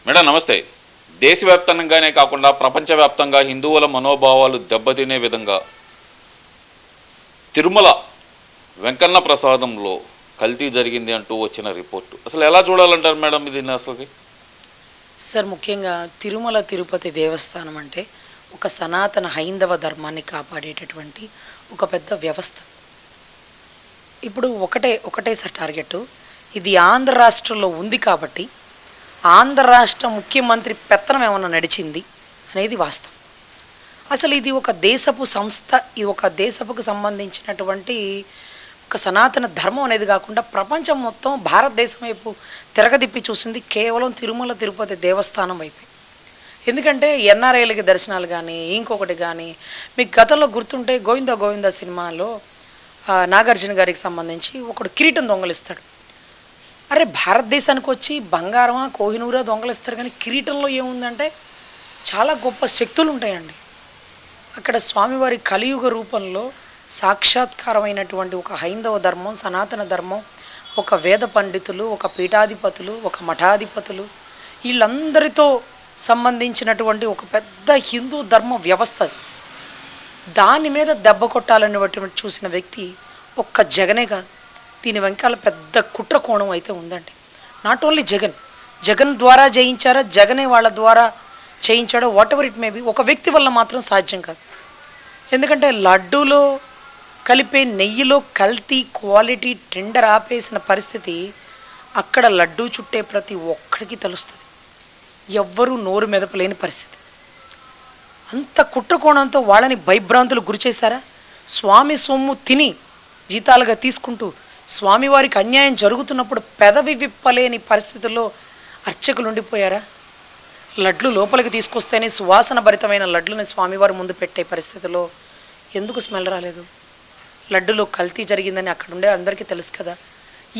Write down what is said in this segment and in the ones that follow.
Madam నమస్తే. దేశవ్యాప్తంగానే కాకుండా ప్రపంచవ్యాప్తంగా హిందువుల మనోభావాలు దెబ్బతినే విధంగా తిరుమల వెంకన్న ప్రసాదంలో కల్తీ జరిగింది అంటూ వచ్చిన రిపోర్టు అసలు ఎలా చూడాలంటారు మేడం ఇది అసలుకి? సార్, ముఖ్యంగా తిరుమల తిరుపతి దేవస్థానం అంటే ఒక సనాతన హైందవ ధర్మాన్ని కాపాడేటటువంటి ఒక పెద్ద వ్యవస్థ. ఇప్పుడు ఒకటే సార్ టార్గెట్, ఇది ఆంధ్ర రాష్ట్రంలో ఉంది కాబట్టి ఆంధ్ర రాష్ట్ర ముఖ్యమంత్రి పెత్తనం ఏమన్నా నడిచింది అనేది వాస్తవం. అసలు ఇది ఒక దేశపు సంస్థ, ఇది ఒక దేశపుకు సంబంధించినటువంటి ఒక సనాతన ధర్మం అనేది కాకుండా ప్రపంచం మొత్తం భారతదేశం వైపు తిరగదిప్పి చూసింది కేవలం తిరుమల తిరుపతి దేవస్థానం వైపు. ఎందుకంటే ఎన్ఆర్ఐలకి దర్శనాలు కానీ ఇంకొకటి కానీ, మీకు గతంలో గుర్తుంటే గోవిందా గోవిందా సినిమాలో నాగార్జున గారికి సంబంధించి ఒకడు కిరీటం దొంగలిస్తాడు. అరే, భారతదేశానికి వచ్చి బంగారమా కోహినూరా దొంగలిస్తారు, కానీ కిరీటంలో ఏముందంటే చాలా గొప్ప శక్తులు ఉంటాయండి. అక్కడ స్వామివారి కలియుగ రూపంలో సాక్షాత్కారమైనటువంటి ఒక హైందవ ధర్మం, సనాతన ధర్మం, ఒక వేద పండితులు, ఒక పీఠాధిపతులు, ఒక మఠాధిపతులు, వీళ్ళందరితో సంబంధించినటువంటి ఒక పెద్ద హిందూ ధర్మ వ్యవస్థ. దాని మీద దెబ్బ కొట్టాలనేటువంటి చూసిన వ్యక్తి ఒక్క జగనే కాదు, దీని వెనకాల పెద్ద కుట్ర కోణం అయితే ఉందండి. నాట్ ఓన్లీ జగన్ ద్వారా జయించారా, జగనే వాళ్ళ ద్వారా చేయించాడో, whatever it may be, ఒక వ్యక్తి వల్ల మాత్రం సాధ్యం కాదు. ఎందుకంటే లడ్డూలో కలిపే నెయ్యిలో కల్తీ క్వాలిటీ టెండర్ ఆపేసిన పరిస్థితి అక్కడ లడ్డూ చుట్టే ప్రతి ఒక్కడికి తెలుస్తుంది. ఎవ్వరూ నోరు మెదపలేని పరిస్థితి. అంత కుట్రకోణంతో వాళ్ళని భయభ్రాంతులు గురిచేశారా? స్వామి సొమ్ము తిని జీతాలుగా తీసుకుంటూ స్వామివారికి అన్యాయం జరుగుతున్నప్పుడు పెదవి విప్పలేని పరిస్థితుల్లో అర్చకులు ఉండిపోయారా? లడ్లు లోపలికి తీసుకొస్తేనే సువాసన భరితమైన లడ్లుని స్వామివారి ముందు పెట్టే పరిస్థితిలో ఎందుకు స్మెల్ రాలేదు? లడ్డులో కల్తీ జరిగిందని అక్కడ ఉండే అందరికీ తెలుసు కదా.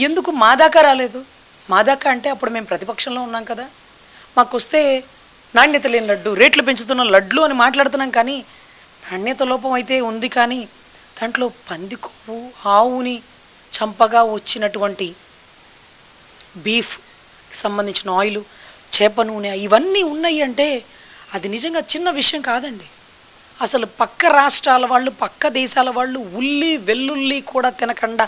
ఎందుకు మా దాకా రాలేదు? మా దాకా అంటే అప్పుడు మేము ప్రతిపక్షంలో ఉన్నాం కదా. మాకు వస్తే నాణ్యత లేని లడ్డు, రేట్లు పెంచుతున్న లడ్లు అని మాట్లాడుతున్నాం, కానీ నాణ్యత లోపం అయితే ఉంది. కానీ దాంట్లో పంది కొవ్వు, ఆవుని చంపగా వచ్చినటువంటి బీఫ్ సంబంధించిన ఆయిల్, చేప నూనె, ఇవన్నీ ఉన్నాయి అంటే అది నిజంగా చిన్న విషయం కాదండి. అసలు పక్క రాష్ట్రాల వాళ్ళు, పక్క దేశాల వాళ్ళు ఉల్లి వెల్లుల్లి కూడా తినకుండా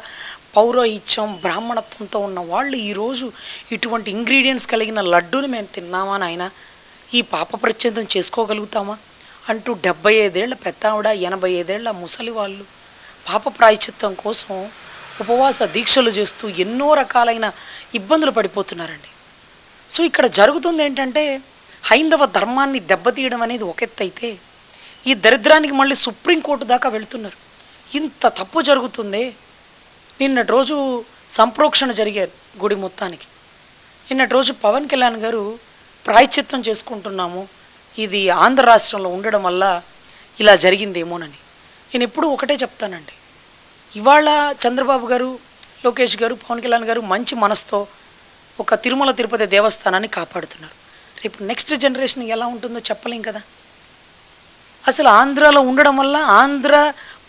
పౌరోహిత్యం బ్రాహ్మణత్వంతో ఉన్న వాళ్ళు ఈరోజు ఇటువంటి ఇంగ్రీడియంట్స్ కలిగిన లడ్డూని మేము తిన్నామా నాయన, ఈ పాప ప్రత్యంతం చేసుకోగలుగుతామా అంటూ 75 ఏళ్ల పెద్దావిడ, 85 ఏళ్ల ముసలి వాళ్ళు పాప ప్రాయశ్చిత్తం కోసం ఉపవాస దీక్షలు చేస్తూ ఎన్నో రకాలైన ఇబ్బందులు పడిపోతున్నారండి. సో ఇక్కడ జరుగుతుంది ఏంటంటే హైందవ ధర్మాన్ని దెబ్బతీయడం అనేది ఒక ఎత్తు అయితే, ఈ దరిద్రానికి మళ్ళీ సుప్రీంకోర్టు దాకా వెళుతున్నారు. ఇంత తప్పు జరుగుతుందే. నిన్నటి రోజు సంప్రోక్షణ జరిగారు గుడి మొత్తానికి. నిన్నటి రోజు పవన్ కళ్యాణ్ గారు ప్రాయశ్చిత్తం చేసుకుంటున్నాము, ఇది ఆంధ్ర రాష్ట్రంలో ఉండడం వల్ల ఇలా జరిగిందేమోనని. నేను ఎప్పుడూ ఒకటే చెప్తానండి, ఇవాళ చంద్రబాబు గారు, లోకేష్ గారు, పవన్ కళ్యాణ్ గారు మంచి మనసుతో ఒక తిరుమల తిరుపతి దేవస్థానాన్ని కాపాడుతున్నారు. రేపు నెక్స్ట్ జనరేషన్ ఎలా ఉంటుందో చెప్పలేం కదా. అసలు ఆంధ్రాలో ఉండడం వల్ల ఆంధ్ర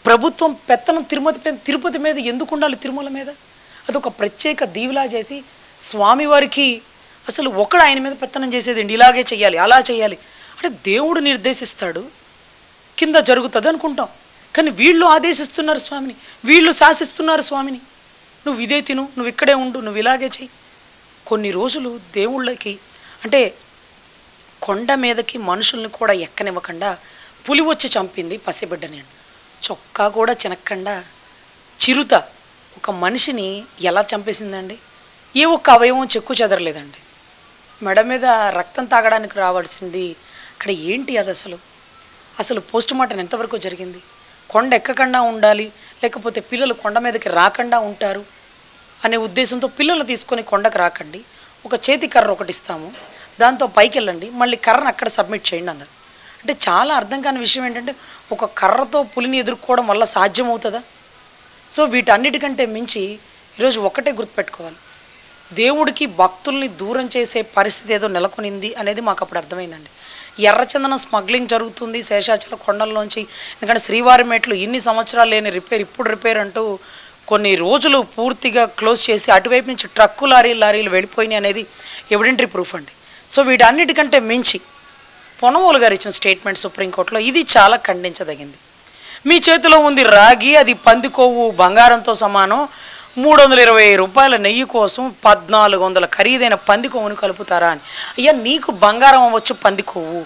ప్రభుత్వం పెత్తనం తిరుపతి మీద ఎందుకు ఉండాలి? తిరుమల మీద అదొక ప్రత్యేక దీవిలా చేసి స్వామివారికి అసలు ఒకడు ఆయన మీద పెత్తనం చేసేదండి, ఇలాగే చేయాలి అలా చేయాలి అంటే దేవుడు నిర్దేశిస్తాడు, కింద జరుగుతుంది అనుకుంటాం. కానీ వీళ్ళు ఆదేశిస్తున్నారు స్వామిని, వీళ్ళు శాసిస్తున్నారు స్వామిని. నువ్వు ఇదే తిను, నువ్వు ఇక్కడే ఉండు, నువ్వు ఇలాగే చెయ్యి. కొన్ని రోజులు దేవుళ్ళకి అంటే కొండ మీదకి మనుషుల్ని కూడా ఎక్కనివ్వకుండా పులి వచ్చి చంపింది పసిబిడ్డని. చొక్కా కూడా చినక్కుండా చిరుత ఒక మనిషిని ఎలా చంపేసిందండి? ఏ ఒక్క అవయవం చెక్కు చెదరలేదండి. మెడ మీద రక్తం తాగడానికి రావాల్సింది అక్కడ ఏంటి? అది అసలు పోస్ట్ మార్టం ఎంతవరకు జరిగింది? కొండ ఎక్కకుండా ఉండాలి, లేకపోతే పిల్లలు కొండ మీదకి రాకుండా ఉంటారు అనే ఉద్దేశంతో పిల్లలు తీసుకొని కొండకు రాకండి, ఒక చేతి కర్ర ఒకటి ఇస్తాము, దాంతో పైకి వెళ్ళండి, మళ్ళీ కర్రను అక్కడ సబ్మిట్ చేయండి అన్నారు. అంటే చాలా అర్థం కాని విషయం ఏంటంటే, ఒక కర్రతో పులిని ఎదుర్కోవడం వల్ల సాధ్యమవుతుందా? సో వీటన్నిటికంటే మించి ఈరోజు ఒకటే గుర్తుపెట్టుకోవాలి, దేవుడికి భక్తుల్ని దూరం చేసే పరిస్థితి ఏదో నెలకొనింది అనేది మాకు అప్పుడు అర్థమైందండి. ఎర్రచందనం స్మగ్లింగ్ జరుగుతుంది శేషాచల కొండల్లోంచి. ఎందుకంటే శ్రీవారి మెట్లు ఇన్ని సంవత్సరాలు లేని రిపేర్, ఇప్పుడు రిపేర్ అంటూ కొన్ని రోజులు పూర్తిగా క్లోజ్ చేసి అటువైపు నుంచి ట్రక్కు లారీలు వెళ్ళిపోయినాయి అనేది ఎవిడెంటరీ ప్రూఫ్ అండి. సో వీటన్నిటికంటే మించి పొన్నవోలు గారు ఇచ్చిన స్టేట్మెంట్ సుప్రీంకోర్టులో ఇది చాలా ఖండించదగింది. మీ చేతిలో ఉంది రాగి, అది పంది కొవ్వు బంగారంతో సమానం. 320 రూపాయల నెయ్యి కోసం 1400 ఖరీదైన పంది కొవ్వును కలుపుతారా అని. అయ్యా, నీకు బంగారం అవ్వచ్చు, పంది కొవ్వు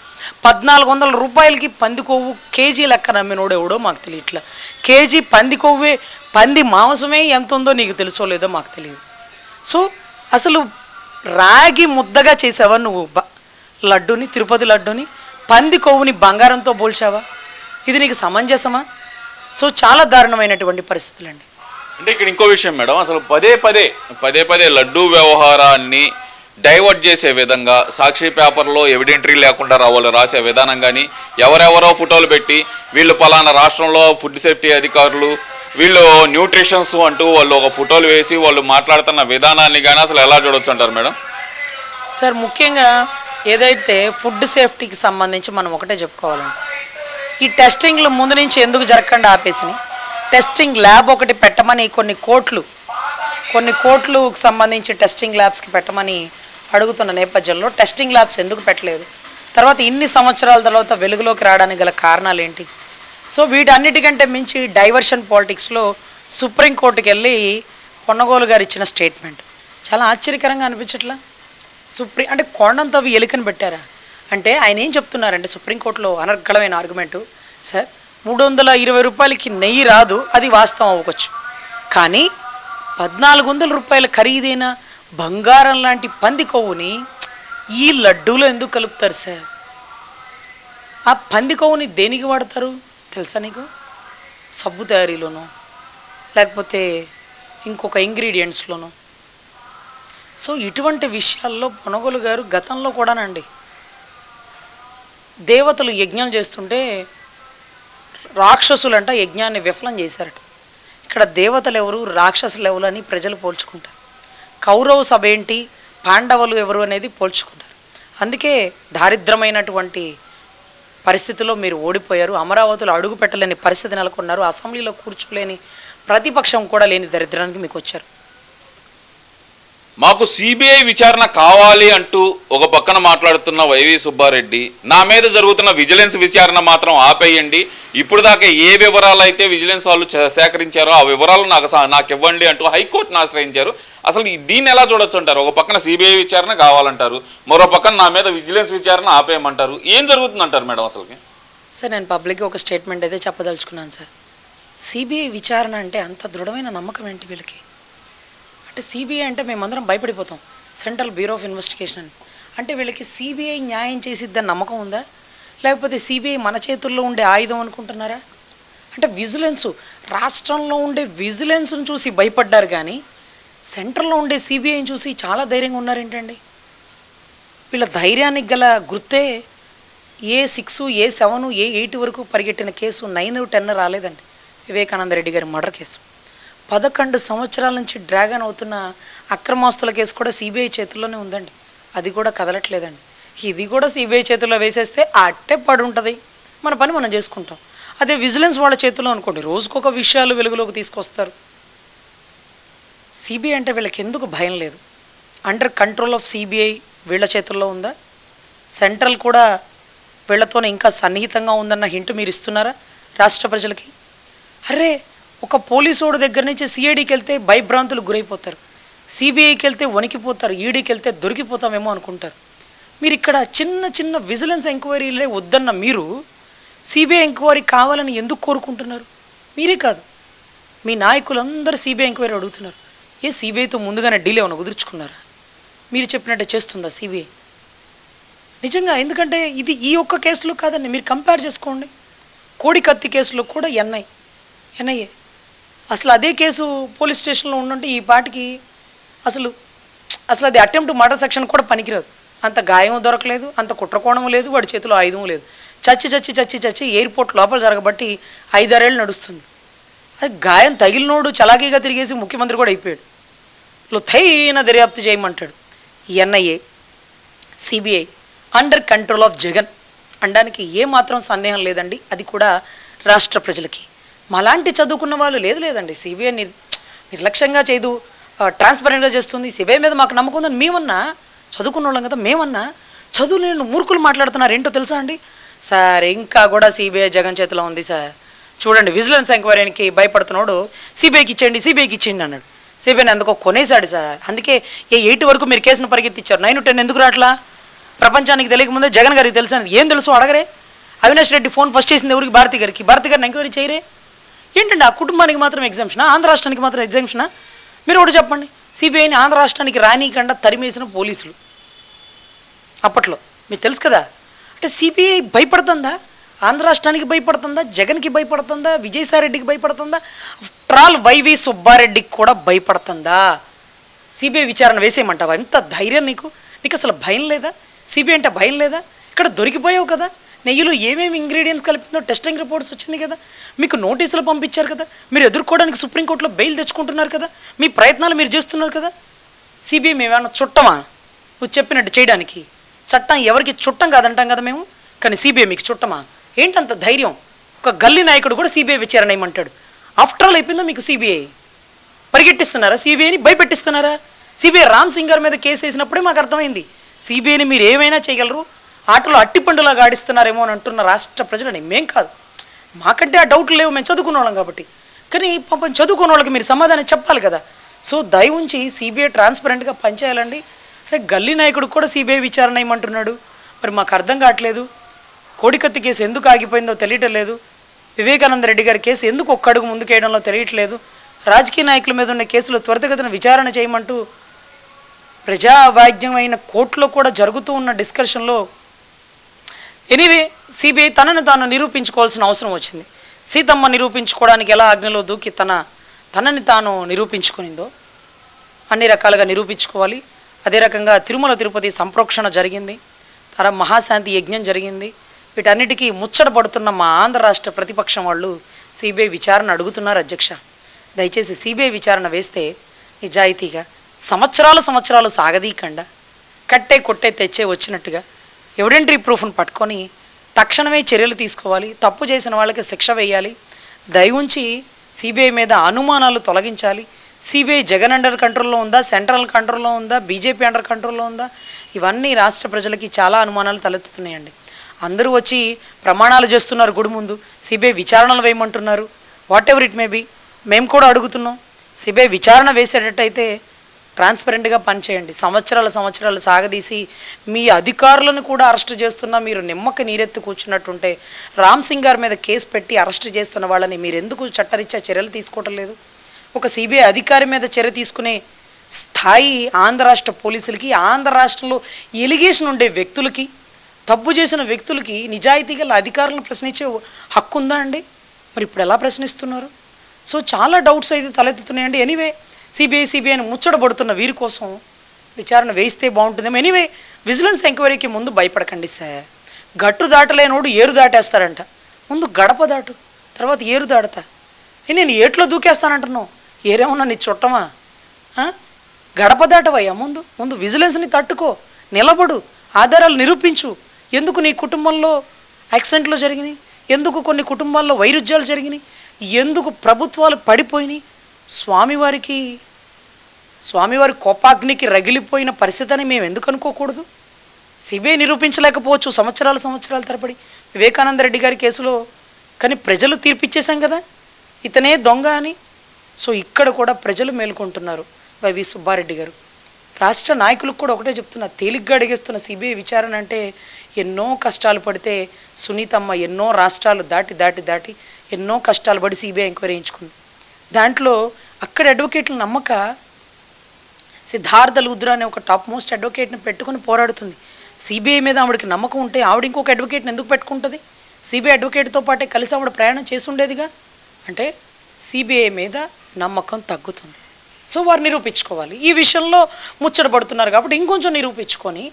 1400 రూపాయలకి పంది కొవ్వు కేజీ లెక్క నమ్మినోడు ఎవడో మాకు తెలియట్లా. కేజీ పంది కొవ్వే, పంది మాంసమే ఎంత ఉందో నీకు తెలుసో లేదో మాకు తెలియదు. సో అసలు రాగి ముద్దగా చేసావా నువ్వు లడ్డూని, తిరుపతి లడ్డూని, పంది కొవ్వుని బంగారంతో పోల్చావా? ఇది నీకు సమంజసమా? సో చాలా దారుణమైనటువంటి పరిస్థితులండి. అంటే ఇక్కడ ఇంకో విషయం మేడం, అసలు పదే పదే లడ్డూ వ్యవహారాన్ని డైవర్ట్ చేసే విధంగా సాక్షి పేపర్లో ఎవిడెంటరీ లేకుండా రాసే విధానం కానీ, ఎవరెవరో ఫోటోలు పెట్టి వీళ్ళు పలానా రాష్ట్రంలో ఫుడ్ సేఫ్టీ అధికారులు, వీళ్ళు న్యూట్రిషన్స్ అంటూ వాళ్ళు ఒక ఫోటోలు వేసి వాళ్ళు మాట్లాడుతున్న విధానాన్ని కానీ అసలు ఎలా చూడొచ్చు అంటారు మేడం? సార్, ముఖ్యంగా ఏదైతే ఫుడ్ సేఫ్టీకి సంబంధించి మనం ఒకటే చెప్పుకోవాలండి, ఈ టెస్టింగ్లు ముందు నుంచి ఎందుకు జరగకుండా ఆపేసినాయి? టెస్టింగ్ ల్యాబ్ ఒకటి పెట్టమని కొన్ని కోట్లుకు సంబంధించి టెస్టింగ్ ల్యాబ్స్కి పెట్టమని అడుగుతున్న నేపథ్యంలో టెస్టింగ్ ల్యాబ్స్ ఎందుకు పెట్టలేదు? తర్వాత ఇన్ని సంవత్సరాల తర్వాత వెలుగులోకి రావడానికి గల కారణాలు ఏంటి? సో వీటన్నిటికంటే మించి డైవర్షన్ పాలిటిక్స్లో సుప్రీంకోర్టుకి వెళ్ళి పొన్నగోలు గారు ఇచ్చిన స్టేట్మెంట్ చాలా ఆశ్చర్యకరంగా అనిపించట్లా? అంటే కొండంతవి ఎలుకని పెట్టారా అంటే ఆయన ఏం చెప్తున్నారంటే సుప్రీంకోర్టులో అనర్గళమైన ఆర్గ్యుమెంటు, సార్ 320 రూపాయలకి నెయ్యి రాదు, అది వాస్తవం అవ్వచ్చు, కానీ 1400 రూపాయల ఖరీదైన బంగారం లాంటి పంది కొవ్వుని ఈ లడ్డూలో ఎందుకు కలుపుతారు సార్? ఆ పంది కొవ్వుని దేనికి వాడతారు తెలుసా నీకు? సబ్బు తయారీలోనో లేకపోతే ఇంకొక ఇంగ్రీడియంట్స్లోనో. సో ఇటువంటి విషయాల్లో పొన్నగోలు గారు గతంలో కూడానండి దేవతలు యజ్ఞం చేస్తుంటే రాక్షసులంట యజ్ఞాన్ని విఫలం చేశారట. ఇక్కడ దేవతలు ఎవరు, రాక్షసులు ఎవరు అని ప్రజలు పోల్చుకుంటారు. కౌరవ సభ ఏంటి, పాండవులు ఎవరు అనేది పోల్చుకుంటారు. అందుకే దారిద్రమైనటువంటి పరిస్థితిలో మీరు ఓడిపోయారు. అమరావతిలో అడుగు పెట్టలేని పరిస్థితి నెలకొన్నారు. అసెంబ్లీలో కూర్చోలేని ప్రతిపక్షం కూడా లేని దరిద్రానికి మీకు వచ్చారు. మాకు సిబిఐ విచారణ కావాలి అంటూ ఒక పక్కన మాట్లాడుతున్న వైవి సుబ్బారెడ్డి, నా మీద జరుగుతున్న విజిలెన్స్ విచారణ మాత్రం ఆపేయండి, ఇప్పుడు దాకా ఏ వివరాలు అయితే విజిలెన్స్ వాళ్ళు సేకరించారో ఆ వివరాలు నాకు ఇవ్వండి అంటూ హైకోర్టును ఆశ్రయించారు. అసలు దీన్ని ఎలా చూడొచ్చు అంటారు? ఒక పక్కన సిబిఐ విచారణ కావాలంటారు, మరో పక్కన నా మీద విజిలెన్స్ విచారణ ఆపేయమంటారు. ఏం జరుగుతుందంటారు మేడం అసలుకి? సార్, నేను పబ్లిక్గా ఒక స్టేట్మెంట్ అయితే చెప్పదలుచుకున్నాను సార్. సిబిఐ విచారణ అంటే అంత దృఢమైన నమ్మకం ఏంటి వీళ్ళకి? అంటే సిబిఐ అంటే మేమందరం భయపడిపోతాం, సెంట్రల్ బ్యూరో ఆఫ్ ఇన్వెస్టిగేషన్ అంటే వీళ్ళకి సిబిఐ న్యాయం చేసిద్దని నమ్మకం ఉందా? లేకపోతే సిబిఐ మన చేతుల్లో ఉండే ఆయుధం అనుకుంటున్నారా? అంటే విజిలెన్స్, రాష్ట్రంలో ఉండే విజిలెన్స్ను చూసి భయపడ్డారు కానీ సెంట్రల్లో ఉండే సిబిఐని చూసి చాలా ధైర్యంగా ఉన్నారేంటండి? వీళ్ళ ధైర్యానికి గల గుర్తే ఏ6, ఏ7, ఏ8 వరకు పరిగెట్టిన కేసు 9, 10 రాలేదండి. వివేకానంద రెడ్డి గారి మర్డర్ కేసు 11 సంవత్సరాల నుంచి డ్రాగన్ అవుతున్న అక్రమాస్తుల కేసు కూడా సిబిఐ చేతుల్లోనే ఉందండి. అది కూడా కదలట్లేదండి. ఇది కూడా సిబిఐ చేతుల్లో వేసేస్తే అట్టే పడి ఉంటుంది, మన పని మనం చేసుకుంటాం. అదే విజిలెన్స్ వాళ్ళ చేతుల్లో అనుకోండి, రోజుకొక విషయాలు వెలుగులోకి తీసుకొస్తారు. సిబిఐ అంటే వీళ్ళకి ఎందుకు భయం లేదు? అండర్ కంట్రోల్ ఆఫ్ సిబిఐ వీళ్ళ చేతుల్లో ఉందా? సెంట్రల్ కూడా వీళ్ళతోనే ఇంకా సన్నిహితంగా ఉందన్న హింట్ మీరు ఇస్తున్నారా రాష్ట్ర ప్రజలకి? అరే, ఒక పోలీసోడు దగ్గర నుంచి సిఐడికి వెళ్తే భయభ్రాంతులు గురైపోతారు, సిబిఐకి వెళ్తే వణికిపోతారు, ఈడీకి వెళ్తే దొరికిపోతామేమో అనుకుంటారు. మీరు ఇక్కడ చిన్న చిన్న విజిలెన్స్ ఎంక్వైరీలే వద్దన్న మీరు సిబిఐ ఎంక్వైరీ కావాలని ఎందుకు కోరుకుంటున్నారు? మీరే కాదు, మీ నాయకులందరూ సిబిఐ ఎంక్వైరీ అడుగుతున్నారు. ఏ సిబిఐతో ముందుగానే డీల్ ఏమైనా కుదుర్చుకున్నారా? మీరు చెప్పినట్టే చేస్తుందా సిబిఐ? నిజంగా, ఎందుకంటే ఇది ఈ ఒక్క కేసులో కాదండి, మీరు కంపేర్ చేసుకోండి. కోడికత్తి కేసులో కూడా ఎన్ఐఏ అసలు అదే కేసు పోలీస్ స్టేషన్లో ఉండుంటే ఈ పాటికి అసలు అది అటెంప్ట్ మర్డర్ సెక్షన్ కూడా పనికిరాదు. అంత గాయం దొరకలేదు, అంత కుట్రకోణం లేదు, వాడి చేతిలో ఆయుధం లేదు. చచ్చి ఎయిర్పోర్ట్ లోపల జరగబట్టి 5-6 ఏళ్ళు నడుస్తుంది. అది గాయం తగిలినోడు చలాకీగా తిరిగేసి ముఖ్యమంత్రి కూడా అయిపోయాడు. లోతైన దర్యాప్తు చేయమంటాడు. NIA, CBI under control of Jagan అనడానికి ఏమాత్రం సందేహం లేదండి. అది కూడా రాష్ట్ర ప్రజలకి. మాలాంటి చదువుకున్న వాళ్ళు లేదండి, సిబిఐ నిర్లక్ష్యంగా ట్రాన్స్పరెంట్గా చేస్తుంది, సిబిఐ మీద మాకు నమ్మకం ఉందని మేమన్నా, చదువుకున్న వాళ్ళం కదా మేమన్నా. చదువు లేని మూర్ఖులు మాట్లాడుతున్నారు ఏంటో తెలుసా అండి? సార్ ఇంకా కూడా సిబిఐ జగన్ చేతిలో ఉంది సార్, చూడండి విజిలెన్స్ ఎంక్వైరీకి భయపడుతున్నాడు, సిబిఐకి ఇచ్చేయండి అన్నాడు. సిబిఐని అందుకో కొనేశాడు సార్. అందుకే 8 వరకు మీరు కేసును పరిగెత్తిచ్చారు, 9, 10 ఎందుకు రాట్లా? ప్రపంచానికి తెలియకముందే జగన్ గారికి తెలుసు అని ఏం తెలుసు అడగరే? అవినాష్ రెడ్డి ఫోన్ ఫస్ట్ చేసింది ఎవరికి? భారతి గారిని ఎంక్వైరీ చేయరే? ఏంటండి ఆ కుటుంబానికి మాత్రం ఎగ్జామ్షనా, ఆంధ్ర రాష్ట్రానికి మాత్రం ఎగ్జామ్షనా? మీరు ఒకటి చెప్పండి. సిబిఐని ఆంధ్ర రాష్ట్రానికి రానీకుండా తరిమేసిన పోలీసులు అప్పట్లో మీకు తెలుసు కదా. అంటే సిబిఐ భయపడుతుందా? ఆంధ్ర రాష్ట్రానికి భయపడుతుందా? జగన్కి భయపడుతుందా? విజయసాయిరెడ్డికి భయపడుతుందా? ట్రాల్ వైవి సుబ్బారెడ్డికి కూడా భయపడుతుందా? సిబిఐ విచారణ వేసేయమంటావా? ఎంత ధైర్యం నీకు అసలు భయం లేదా? సిబిఐ అంటే భయం లేదా? ఇక్కడ దొరికిపోయావు కదా, నెయ్యిలో ఏమేమి ఇంగ్రీడియంట్స్ కలిపిందో టెస్టింగ్ రిపోర్ట్స్ వచ్చింది కదా, మీకు నోటీసులు పంపించారు కదా, మీరు ఎదుర్కోవడానికి సుప్రీంకోర్టులో బెయిల్ తెచ్చుకుంటున్నారు కదా, మీ ప్రయత్నాలు మీరు చేస్తున్నారు కదా. సిబిఐ మేమేమన్నా చుట్టమా నువ్వు చెప్పినట్టు చేయడానికి? చట్టం ఎవరికి చుట్టం కాదంటాం కదా మేము, కానీ సిబిఐ మీకు చుట్టమా? ఏంటంత ధైర్యం? ఒక గల్లీ నాయకుడు కూడా సిబిఐ విచారణ ఏమంటాడు? ఆఫ్టర్ ఆల్ అయిపోయిందో మీకు సిబిఐ? పరిగెట్టిస్తున్నారా సిబిఐని? భయపెట్టిస్తున్నారా? సిబిఐ రామ్ సింగ్ గారి మీద కేసు వేసినప్పుడే మాకు అర్థమైంది సిబిఐని మీరు ఏమైనా చేయగలరు, ఆటలో అట్టిపండులాగా ఆడిస్తున్నారేమో అని అంటున్న రాష్ట్ర ప్రజలని. మేం కాదు, మాకంటే ఆ డౌట్లు లేవు, మేము చదువుకున్న వాళ్ళం కాబట్టి. కానీ పాపం చదువుకున్న వాళ్ళకి మీరు సమాధానం చెప్పాలి కదా. సో దయ ఉంచి సిబిఐ ట్రాన్స్పరెంట్గా పనిచేయాలండి. అరే గల్లీ నాయకుడు కూడా సిబిఐ విచారణ ఏమంటున్నాడు? మరి మాకు అర్థం కావట్లేదు. కోడికత్తి కేసు ఎందుకు ఆగిపోయిందో తెలియటం లేదు. వివేకానంద రెడ్డి గారి కేసు ఎందుకు ఒక్క అడుగు ముందుకేయడంలో తెలియట్లేదు. రాజకీయ నాయకుల మీద ఉన్న కేసులు త్వరితగతిన విచారణ చేయమంటూ ప్రజావాజ్యమైన కోర్టులో కూడా జరుగుతూ ఉన్న డిస్కషన్లో ఎనీవే సిబిఐ తనను తాను నిరూపించుకోవాల్సిన అవసరం వచ్చింది. సీతమ్మ నిరూపించుకోవడానికి ఎలా అగ్నిలో దూకి తనని తాను నిరూపించుకునిందో అన్ని రకాలుగా నిరూపించుకోవాలి. అదే రకంగా తిరుమల తిరుపతి సంప్రోక్షణ జరిగింది, మహాశాంతి యజ్ఞం జరిగింది. వీటన్నిటికీ ముచ్చట పడుతున్న మా ఆంధ్ర రాష్ట్ర ప్రతిపక్షం వాళ్ళు సిబిఐ విచారణ అడుగుతున్నారు. అధ్యక్ష, దయచేసి సిబిఐ విచారణ వేస్తే నిజాయితీగా సంవత్సరాలు సాగదీకండా కట్టే కొట్టే తెచ్చే వచ్చినట్టుగా ఎవిడెంటరీ ప్రూఫ్ను పట్టుకొని తక్షణమే చర్యలు తీసుకోవాలి. తప్పు చేసిన వాళ్ళకి శిక్ష వేయాలి. దయవుంచి సిబిఐ మీద అనుమానాలు తొలగించాలి. సిబిఐ జగన్ అండర్ కంట్రోల్లో ఉందా, సెంట్రల్ కంట్రోల్లో ఉందా, బీజేపీ అండర్ కంట్రోల్లో ఉందా? ఇవన్నీ రాష్ట్ర ప్రజలకి చాలా అనుమానాలు తలెత్తుతున్నాయండి. అందరూ వచ్చి ప్రమాణాలు చేస్తున్నారు గుడి ముందు, సిబిఐ విచారణలు వేయమంటున్నారు. Whatever it may be, మేము కూడా అడుగుతున్నాం. సిబిఐ విచారణ వేసేటట్టయితే ట్రాన్స్పరెంట్గా పనిచేయండి. సంవత్సరాలు సాగదీసి మీ అధికారులను కూడా అరెస్ట్ చేస్తున్నా మీరు నిమ్మకి నీరెత్తి కూర్చున్నట్టుంటే రామ్ సింగ్ గారి మీద కేసు పెట్టి అరెస్ట్ చేస్తున్న వాళ్ళని మీరు ఎందుకు చట్టరీత్యా చర్యలు తీసుకోవటం లేదు? ఒక సిబిఐ అధికారి మీద చర్య తీసుకునే స్థాయి ఆంధ్ర రాష్ట్ర పోలీసులకి, ఆంధ్ర రాష్ట్రంలో ఎలిగేషన్ ఉండే వ్యక్తులకి, తప్పు చేసిన వ్యక్తులకి నిజాయితీ గల అధికారులను ప్రశ్నించే హక్కు ఉందా అండి? మరి ఇప్పుడు ఎలా ప్రశ్నిస్తున్నారు? సో చాలా డౌట్స్ అయితే తలెత్తుతున్నాయండి. ఎనీవే సిబిఐని ముచ్చటపడుతున్న వీరి కోసం విచారణ వేయిస్తే బాగుంటుందేమో. ఎనీవే విజిలెన్స్ ఎంక్వైరీకి ముందు భయపడకండి సార్. గట్టు దాటలేనోడు ఏరు దాటేస్తారంట. ముందు గడప దాటు, తర్వాత ఏరు దాడతా. నేను ఏట్లో దూకేస్తానంటున్నావు, ఏరేమన్నా నీ చుట్టమా? గడప దాటవయ్యా, ముందు విజిలెన్స్ని తట్టుకో, నిలబడు, ఆధారాలు నిరూపించు. ఎందుకు నీ కుటుంబంలో యాక్సిడెంట్లు జరిగినాయి? ఎందుకు కొన్ని కుటుంబాల్లో వైరుధ్యాలు జరిగినాయి? ఎందుకు ప్రభుత్వాలు పడిపోయినాయి? స్వామివారి కోపాగ్నికి రగిలిపోయిన పరిస్థితి అని మేము ఎందుకు అనుకోకూడదు? సిబిఐ నిరూపించలేకపోవచ్చు సంవత్సరాల తరబడి వివేకానంద రెడ్డి గారి కేసులో, కానీ ప్రజలు తీర్పిచ్చేశాం కదా ఇతనే దొంగ అని. సో ఇక్కడ కూడా ప్రజలు మేల్కొంటున్నారు. వైవి సుబ్బారెడ్డి గారు రాష్ట్ర నాయకులకు కూడా ఒకటే చెప్తున్నా, తేలిగ్గా అడిగేస్తున్న సిబిఐ విచారణ అంటే ఎన్నో కష్టాలు పడితే సునీతమ్మ ఎన్నో రాష్ట్రాలు దాటి ఎన్నో కష్టాలు పడి సిబిఐ ఎంక్వైరీ చేయించుకుంది. దాంట్లో అక్కడ అడ్వకేట్లు నమ్మక సిద్ధార్థ లూద్రా అనే ఒక టాప్ మోస్ట్ అడ్వకేట్ని పెట్టుకుని పోరాడుతుంది. సిబిఐ మీద ఆవిడకి నమ్మకం ఉంటే ఆవిడ ఇంకొక అడ్వకేట్ని ఎందుకు పెట్టుకుంటుంది? సిబిఐ అడ్వకేట్తో పాటే కలిసి ఆవిడ ప్రయాణం చేసి ఉండేదిగా. అంటే సిబిఐ మీద నమ్మకం తగ్గుతుంది. సో వారు నిరూపించుకోవాలి. ఈ విషయంలో ముచ్చటపడుతున్నారు కాబట్టి ఇంకొంచెం నిరూపించుకొని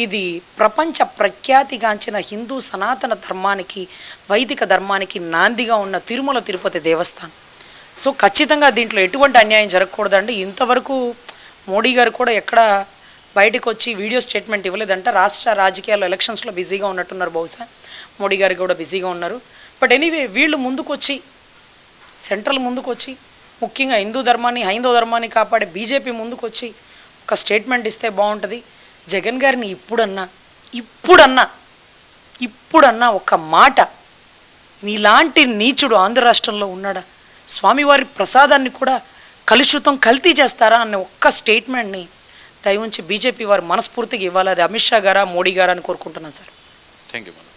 ఇది ప్రపంచ ప్రఖ్యాతిగాంచిన హిందూ సనాతన ధర్మానికి, వైదిక ధర్మానికి నాందిగా ఉన్న తిరుమల తిరుపతి దేవస్థానం. సో ఖచ్చితంగా దీంట్లో ఎటువంటి అన్యాయం జరగకూడదండి. ఇంతవరకు మోడీ గారు కూడా ఎక్కడ బయటకు వచ్చి వీడియో స్టేట్మెంట్ ఇవ్వలేదంట. రాష్ట్ర రాజకీయాల్లో ఎలక్షన్స్లో బిజీగా ఉన్నట్టున్నారు, బహుశా మోడీ గారు కూడా బిజీగా ఉన్నారు. బట్ ఎనీవే వీళ్ళు ముందుకొచ్చి, సెంట్రల్ ముందుకొచ్చి, ముఖ్యంగా హైందవ ధర్మాన్ని కాపాడే బీజేపీ ముందుకొచ్చి ఒక స్టేట్మెంట్ ఇస్తే బాగుంటుంది. జగన్ గారిని ఇప్పుడన్నా ఇప్పుడన్నా ఒక మాట, మీలాంటి నీచుడు ఆంధ్ర రాష్ట్రంలో ఉన్నాడా? స్వామివారి ప్రసాదాన్ని కూడా కలుషితం కల్తీ చేస్తారా అనే ఒక్క స్టేట్మెంట్ని దయవుంచి బీజేపీ వారు మనస్ఫూర్తిగా ఇవ్వాలి. అది అమిత్ షా గారా మోడీ గారా అని కోరుకుంటున్నాను సార్. Thank you madam.